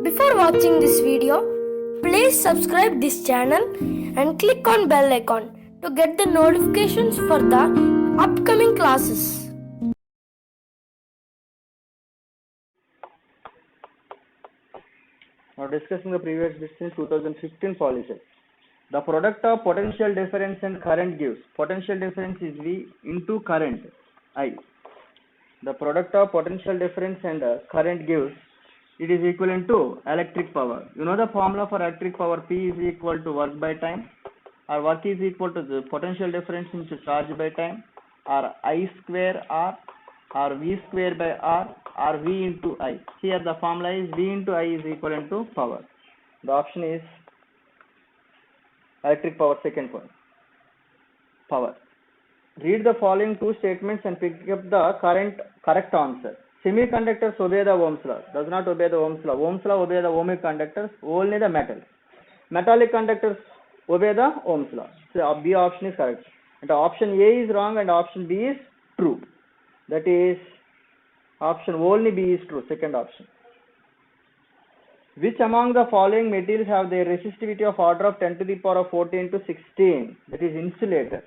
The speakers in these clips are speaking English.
Before watching this video, please subscribe this channel and click on bell icon to get the notifications for the upcoming classes. Now discussing the previous distance 2015 policy. The product of potential difference and current gives. Potential difference is V into current I. The product of potential difference and current gives, it is equivalent to electric power. You know the formula for electric power, P is equal to work by time, or work is equal to the potential difference into charge by time, or I square R, or V square by R, or V into I. Here the formula is V into I is equivalent to power. The option is electric power, second one. Power. Read the following two statements and pick up the correct answer. Semiconductors obey the Ohm's law. Does not obey the Ohm's law. Ohm's law obey the ohmic conductors, only the metals. Metallic conductors obey the Ohm's law. So B option is correct. And option A is wrong and option B is true. That is option only B is true, second option. Which among the following materials have their resistivity of order of 10 to the power of 14 to 16? That is insulator.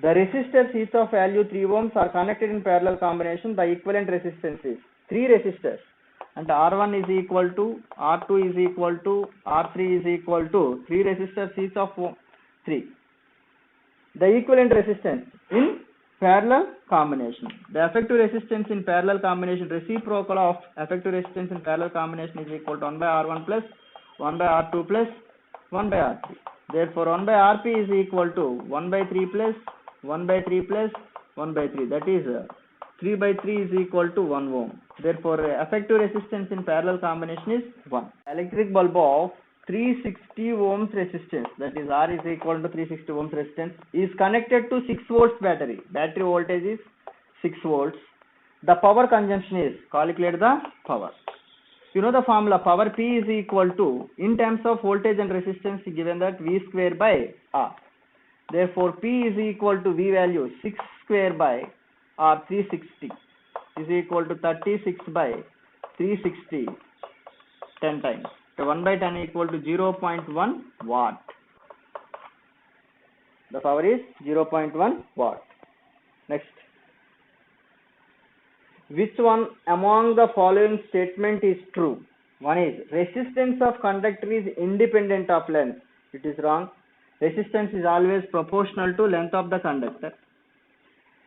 The resistors each of value 3 ohms are connected in parallel combination. The equivalent resistance is 3 resistors, and R1 is equal to, R2 is equal to, R3 is equal to 3 resistors each of 3. The equivalent resistance in parallel combination. The effective resistance in parallel combination, reciprocal of effective resistance in parallel combination is equal to 1 by R1 plus 1 by R2 plus 1 by R3. Therefore 1 by Rp is equal to 1 by 3 plus 1 by 3 plus 1 by 3. That is 3 by 3 is equal to 1 ohm. Therefore effective resistance in parallel combination is 1. Electric bulb of 360 ohms resistance, that is R is equal to 360 ohms resistance, is connected to 6 volts battery. Battery voltage is 6 volts. The power consumption is, calculate the power. You know the formula, power P is equal to, in terms of voltage and resistance, given that V square by R. Therefore P is equal to V value 6 square by R 360 is equal to 36 by 360 10 times. So 1 by 10 equal to 0.1 watt. The power is 0.1 watt. Next. Which one among the following statement is true? One is resistance of conductor is independent of length. It is wrong. Resistance is always proportional to length of the conductor.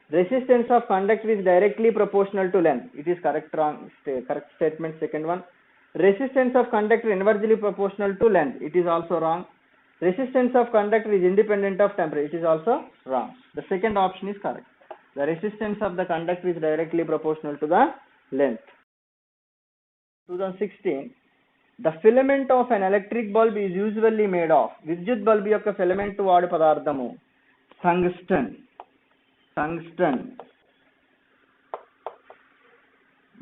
Resistance of conductor is directly proportional to length. It is correct statement, second one. Resistance of conductor inversely proportional to length. It is also wrong. Resistance of conductor is independent of temperature. It is also wrong. The second option is correct. The resistance of the conductor is directly proportional to the length. 2016. The filament of an electric bulb is usually made of. విద్యుత్ bulb యొక్క filament వాడు పదార్థము tungsten. Tungsten.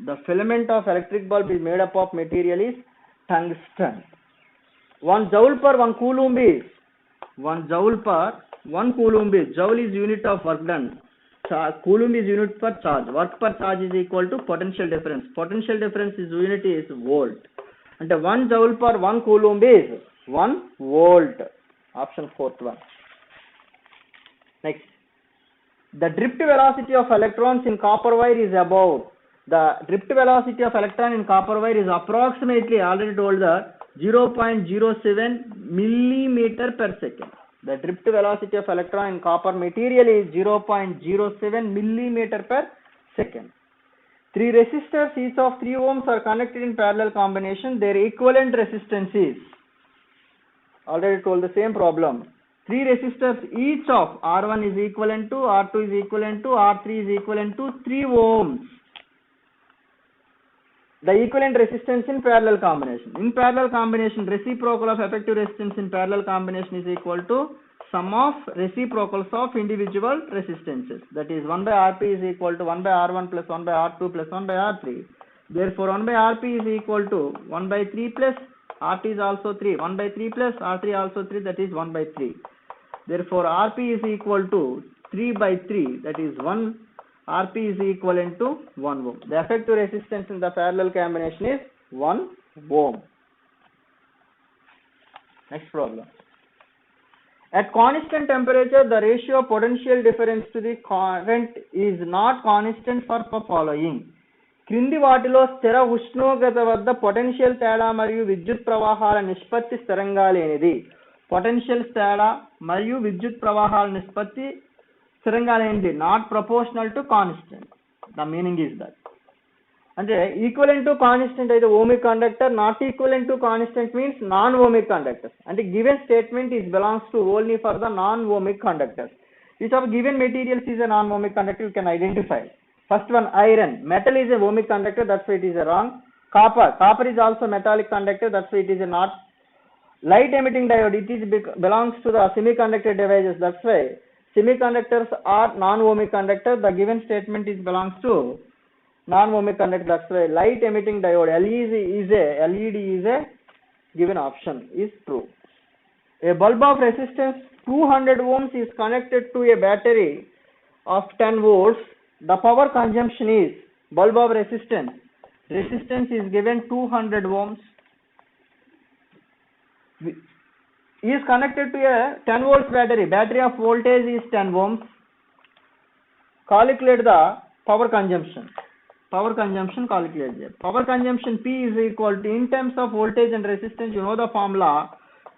The filament of electric bulb is made up of material is tungsten. 1 joule per 1 coulomb is 1 joule per 1 coulomb is, joule is unit of work done, coulomb is unit per charge. Work per charge is equal to potential difference. Potential difference is unit is volt. And 1 joule per 1 coulomb is 1 volt. Option fourth one. Next. The drift velocity of electrons in copper wire is about. The drift velocity of electron in copper wire is approximately, already told, the 0.07 millimeter per second. The drift velocity of electron in copper material is 0.07 millimeter per second. 3 resistors each of 3 ohms are connected in parallel combination. Their equivalent resistance is, already told the same problem. 3 resistors each of R1 is equivalent to, R2 is equivalent to, R3 is equivalent to 3 ohms. The equivalent resistance in parallel combination. In parallel combination, reciprocal of effective resistance in parallel combination is equal to sum of reciprocals of individual resistances. That is 1 by Rp is equal to 1 by R1 plus 1 by R2 plus 1 by R3. Therefore 1 by Rp is equal to 1 by 3 plus Rt is also 3. 1 by 3 plus R3 also 3, that is 1 by 3. Therefore Rp is equal to 3 by 3, that is 1 Rp is equivalent to 1 ohm. The effective resistance in the parallel combination is 1 ohm. Next problem. At constant temperature, the ratio of potential difference to the current is not constant for the following. క్రింది వాటిలో స్థిర ఉష్ణోగ్రత వద్ద potential తేడా మరియు విద్యుత్ ప్రవాహాల నిష్పత్తి స్థిరంగా లేనిది. పొటెన్షియల్ తేడా మరియు విద్యుత్ ప్రవాహాల నిష్పత్తి స్థిరంగా లేనిది, not proportional to constant. The meaning is that. అంటే ఈక్వలెంట్ టు కాన్స్టెంట్ అయితే ohmic conductor, not equivalent to constant means non ohmic conductor. అంటే given statement is belongs to only for the non ohmic conductors. Which of given materials is a non-ohmic conductor? You can identify. First one, iron. Metal is a ohmic conductor, that's why it is a wrong. Copper is also metallic conductor, that's why it is a not. Light emitting diode, it is belongs to the semiconductor devices, that's why semiconductors are non-ohmic conductor. The given statement is belongs to non-ohmic conductor, that's why light emitting diode, LED is a given option, is true. A bulb of resistance 200 ohms is connected to a battery of 10 volts. The power consumption is, bulb of resistance is given 200 ohms, is connected to a 10 volts battery of voltage is 10 ohms. Calculate the power consumption calculate there. Power consumption P is equal to, in terms of voltage and resistance, you know the formula,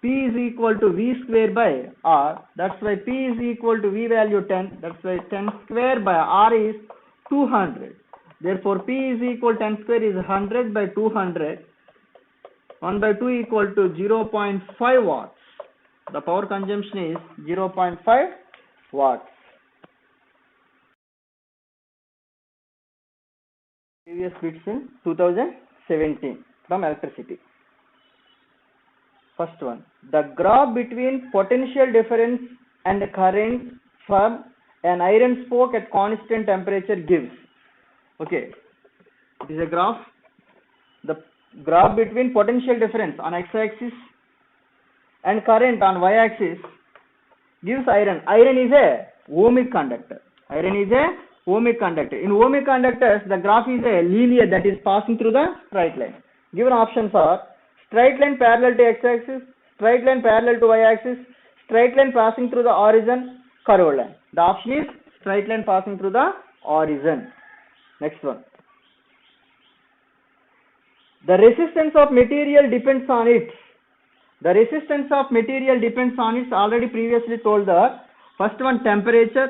P is equal to V square by R. That's why P is equal to V value 10. That's why 10 square by R is 200. Therefore, P is equal to 10 square is 100 by 200. 1 by 2 equal to 0.5 watts. The power consumption is 0.5 watts. Previous bits in 2017 from electricity. First one, the graph between potential difference and current from an iron spoke at constant temperature gives. Okay, it is a graph. The graph between potential difference on x-axis and current on y-axis gives iron. Iron is a ohmic conductor. In ohmic conductors, the graph is a linear, that is passing through the straight line. Given options are straight line parallel to x-axis, straight line parallel to y-axis, straight line passing through the horizon, curved line. The option is straight line passing through the horizon. Next one. The resistance of material depends on it. Already previously told the first one, temperature.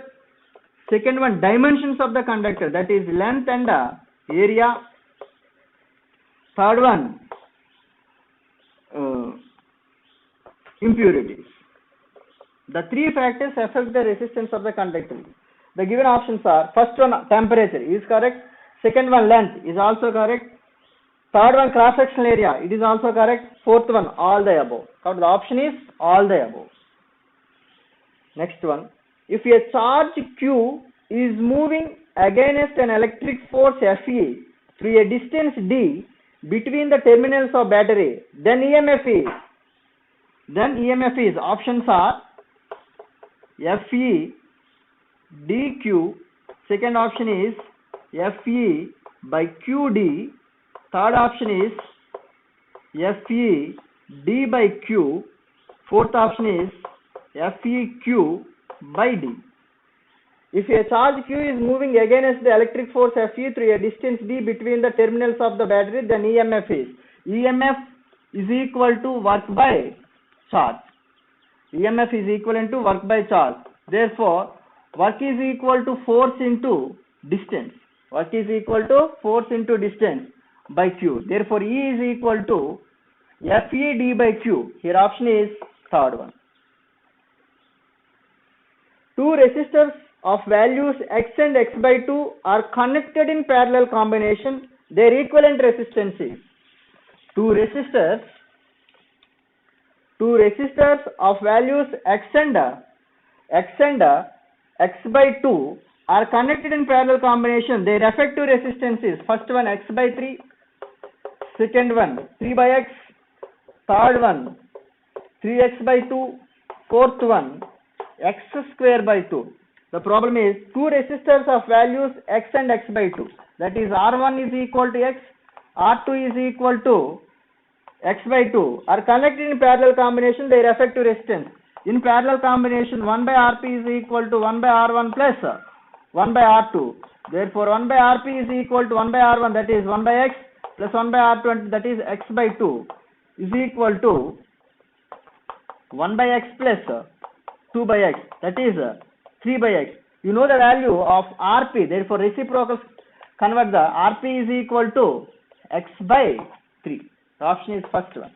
Second one, dimensions of the conductor, that is length and area. Third one, impurities. The three factors affect the resistance of the conductor. The given options are, first one, temperature is correct. Second one, length is also correct. Third one, cross sectional area, it is also correct. Fourth one, all the above. So the option is all the above. Next one, if a charge Q is moving against an electric force Fe through a distance d between the terminals of battery, then EMF is, options are Fe dq, second option is Fe by qd, third option is Fe d by q, fourth option is Feq by d. If a charge Q is moving against the electric force Fe through a distance d between the terminals of the battery, then EMF is equal to work by charge. Therefore, work is equal to force into distance. By Q. Therefore, E is equal to Fe d by Q. Here option is third one. Two resistors of values x and x by 2 are connected in parallel combination. Their equivalent resistance is, two resistors of values x and x by 2 are connected in parallel combination. Their effective resistance is, first one, x by 3, second one, 3 by x, third one, 3x by 2, fourth one, x square by 2. The problem is two resistors of values x and x by 2. That is R1 is equal to x, R2 is equal to x by 2 are connected in parallel combination, their effective resistance. In parallel combination, 1 by Rp is equal to 1 by R1 plus 1 by R2. Therefore, 1 by Rp is equal to 1 by R1, that is 1 by x, plus 1 by R2, that is x by 2, is equal to 1 by x plus 2 by x, that is 3 by x. You know the value of Rp, therefore reciprocal convert the Rp is equal to x by 3. The option is first one.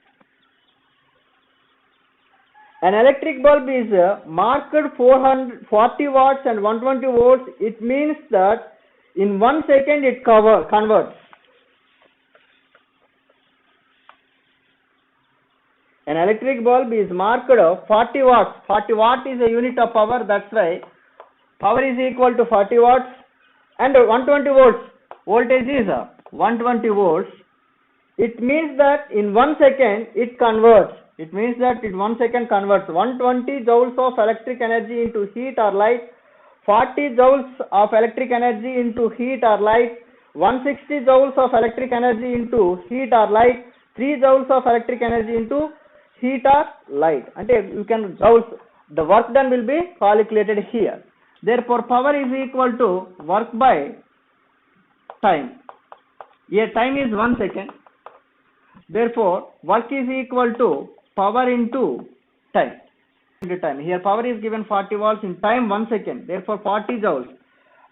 An electric bulb is marked 440 watts and 120 volts. It means that in 1 second it converts. An electric bulb is marked 40 watts. 40 watt is a unit of power. That's why power is equal to 40 watts and 120 volts. Voltage is 120 volts. It means that in 1 second it converts. It means that in 1 second converts 120 joules of electric energy into heat or light, 40 joules of electric energy into heat or light, 160 joules of electric energy into heat or light, 3 joules of electric energy into heat or light. And you can joules, the work done will be calculated here. Therefore, power is equal to work by time. Here time is 1 second. Therefore, work is equal to power into time. Here power is given 40 watts, in time 1 second. Therefore, 40 joules.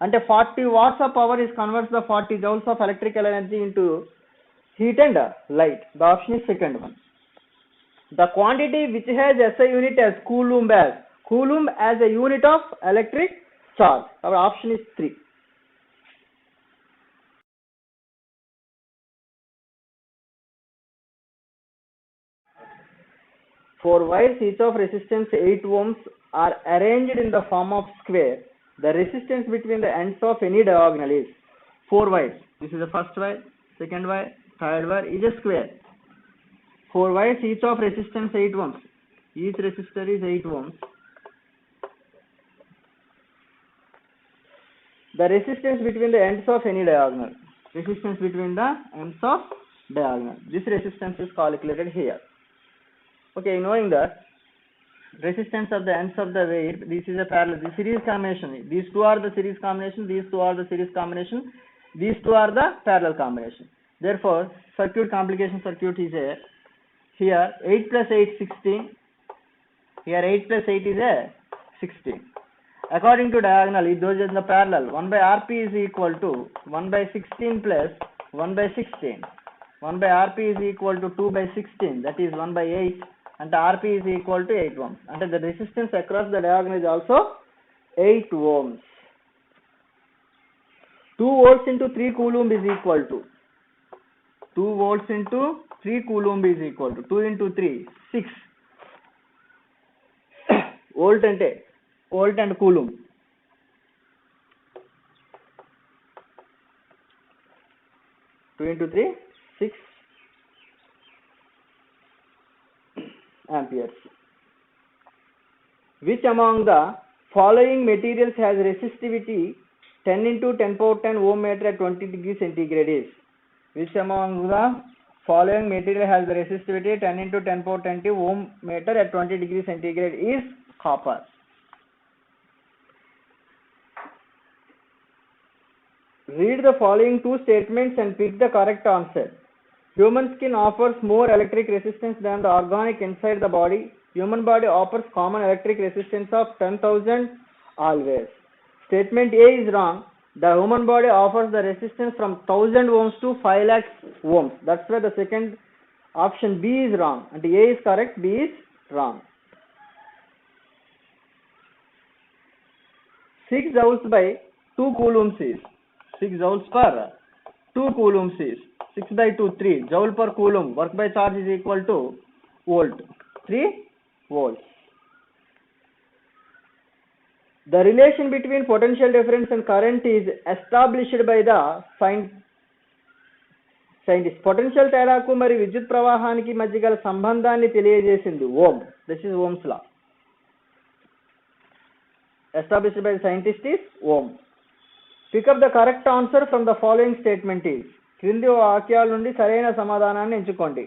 And 40 watts of power is converts the 40 joules of electrical energy into heat and light. The option is second one. The quantity which has SI unit as coulomb as a unit of electric charge. Our option is 3. For wires each of resistance 8 ohms are arranged in the form of square, the resistance between the ends of any diagonal is 4 wires. This is the first wire, second wire, third wire is a square. 4 wires each of resistance 8 ohms. Each resistor is 8 ohms. The resistance between the ends of any diagonal. Resistance between the ends of diagonal. This resistance is calculated here. Okay, knowing that resistance of the ends of the wire, this is a parallel, the series combination. These two are the series combination, these two are the series combination, these two are the parallel combination. Therefore, circuit complication circuit is a, here 8 plus 8 16, here 8 plus 8 is a 16. According to diagonal, it goes in the parallel. 1 by Rp is equal to 1 by 16 plus 1 by 16. 1 by Rp is equal to 2 by 16, that is 1 by 8. And Rp is equal to 8 ohms. And the resistance across the diagonal is also 8 ohms. 2 volts into 3 coulomb is equal to 2 volts into 3 coulomb is equal to 2 into 3 6 volt and coulomb. Two into 3 6 amperes. Which among the following materials has resistivity 10 into 10 power 10 ohm meter at 20 degrees centigrade is? Which among the following material has the resistivity 10 into 10 power 20 ohm meter at 20 degrees centigrade is copper. Read the following two statements and pick the correct answer. Human skin offers more electric resistance than the organic inside the body. Human body offers common electric resistance of 10,000 always. Statement A is wrong. The human body offers the resistance from 1000 ohms to 5 lakhs ohms. That's why the second option B is wrong. And A is correct, B is wrong. 6 joules by 2 coulombs is 6 joules per 2 coulombs is 6 by 2 3 joule per coulomb. Work by charge is equal to volt, 3 volts. The relation between potential difference and current is established by the scientist. Potential తేడాకు మరి విద్యుత్ ప్రవాహానికి మధ్య గల సంబంధాన్ని తెలియజేసింది ఓం. This is Ohm's law. established by the scientist is Ohm. Pick up the correct answer from the following statement is. క్రింది వాక్యాల నుండి సరైన సమాధానాన్ని ఎంచుకోండి.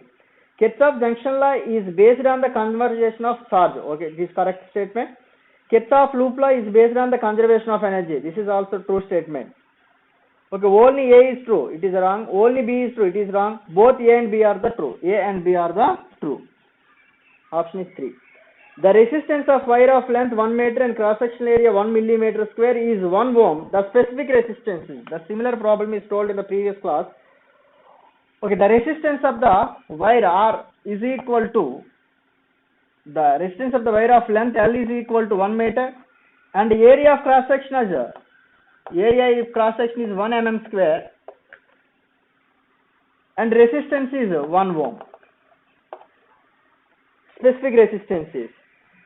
Kirchhoff junction law is based on the conservation of charge. Okay, this is correct statement. Kirchhoff loop law is based on the conservation of energy. This is also true statement. Okay, only A is true. It is wrong. Only B is true. It is wrong. Both A and B are the true. A and B are the true. Option is 3. The resistance of wire of length 1 meter and cross-sectional area 1 millimeter square is 1 ohm. The specific resistance is. The similar problem is told in the previous class. Okay, the resistance of the wire R is equal to the resistance of the wire of length L is equal to 1 meter and the area of cross-section is 1 mm square and resistance is 1 ohm. Specific resistance is.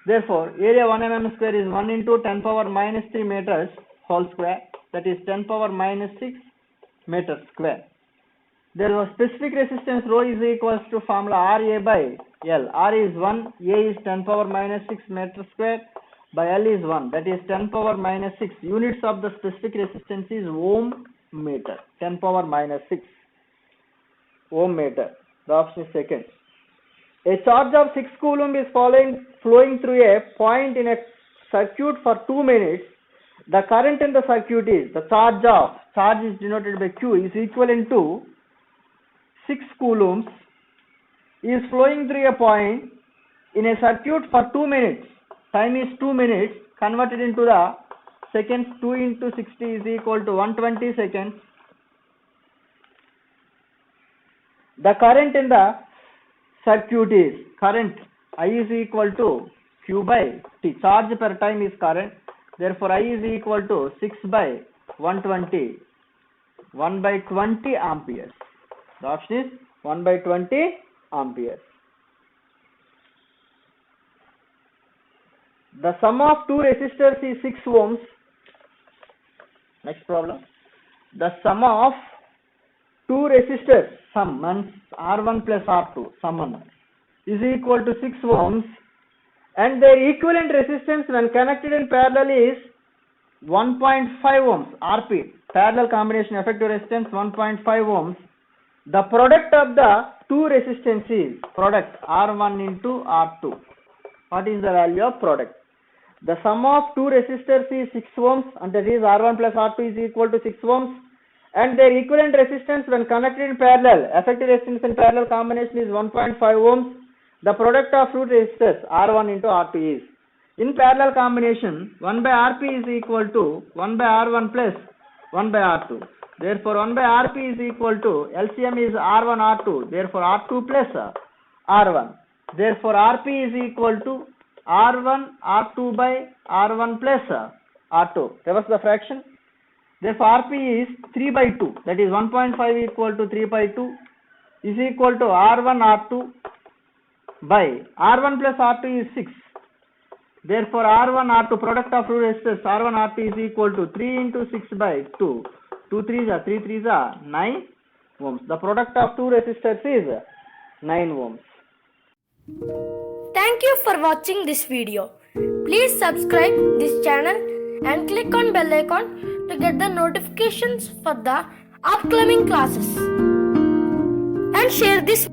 Therefore, area 1 mm square is 1 into 10 power minus 3 meters whole square, that is 10 power minus 6 meters square. There was specific resistance rho is equals to formula RA by L. R is 1, A is 10 power minus 6 meters square by L is 1, that is 10 power minus 6. Units of the specific resistance is ohm meter, 10 power minus 6 ohm meter. The option is second. A charge of 6 coulomb is flowing through a point in a circuit for 2 minutes. The current in the circuit is, the charge is denoted by Q, is equivalent to 6 coulombs, is flowing through a point in a circuit for 2 minutes. Time is 2 minutes, converted into the seconds. 2 into 60 is equal to 120 seconds. The current in the circuit is, current I is equal to Q by T. Charge per time is current. Therefore, I is equal to 6 by 120, 1 by 20 amperes. The option is 1 by 20 amperes. The sum of two resistors is 6 ohms. Next problem. The sum of two resistors, sum means R1 plus R2, sum is equal to 6 ohms and their equivalent resistance when connected in parallel is 1.5 ohms. RP, parallel combination effective resistance 1.5 ohms. The product of the two resistances, product R1 into R2. What is the value of product? The sum of two resistors is 6 ohms and that is R1 plus R2 is equal to 6 ohms and their equivalent resistance when connected in parallel, effective resistance in parallel combination is 1.5 ohms. The product of two resistors R1 into R2 is. In parallel combination, 1 by Rp is equal to 1 by R1 plus 1 by R2. Therefore, 1 by Rp is equal to LCM is R1 R2. Therefore, R2 plus R1. Therefore, Rp is equal to R1 R2 by R1 plus R2. Reverse the fraction. Therefore, Rp is 3 by 2. That is 1.5 equal to 3 by 2 is equal to R1 R2 by R1 plus R2 is 6. Therefore, R1 R2 product of two resistors R1 R2 is equal to 3 into 6 by 2. 2 3s are 3 3s are 9 ohms. The product of two resistors is 9 ohms. Thank you for watching this video. Please subscribe this channel and click on bell icon to get the notifications for the upcoming classes. And share this